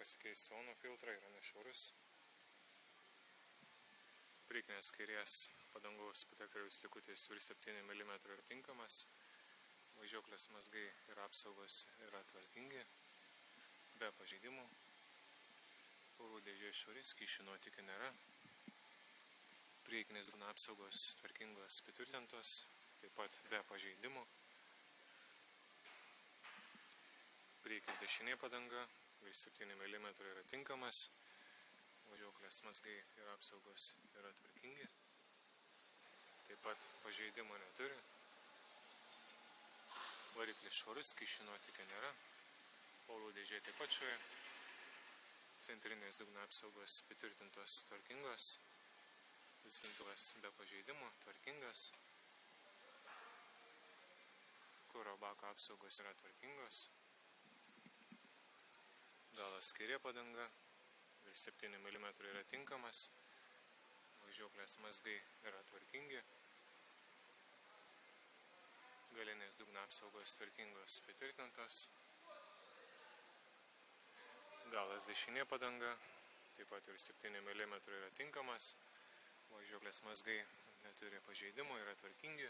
pasikeisti sauno filtrą, yra nešvarus. Priekinės kairės padangos protektoriaus likutis virš 7 mm yra tinkamas. Važiuoklės mazgai ir apsaugos yra tvarkingi, be pažeidimų. Orų dėžė švari, skysčių nuotėkių nėra. Priekinės dugno apsaugos tvarkingos patvirtintos, taip pat be pažeidimų. Priekis dešinė padanga, virš 7 mm yra tinkamas. Važiuoklės mazgai ir apsaugos yra tvarkingi. Taip pat pažeidimo neturi. Variklis švarus, skysčių nuotėkių nėra. Orų dėžė taip pat švari. Centrinės dugno apsaugos patvirtintos tvarkingos. Duslintuvas be pažeidimų, tvarkingas. Kuro bako apsaugos yra tvarkingos. Galas kairė padanga, virš 7 mm yra tinkamas. Važiuoklės mazgai yra tvarkingi. Galinės dugno apsaugos tvarkingos patvirtintos. Galas dešinė padanga, taip pat ir 7 mm yra tinkamas. Važiuoklės mazgai neturi pažeidimų, yra tvarkingi.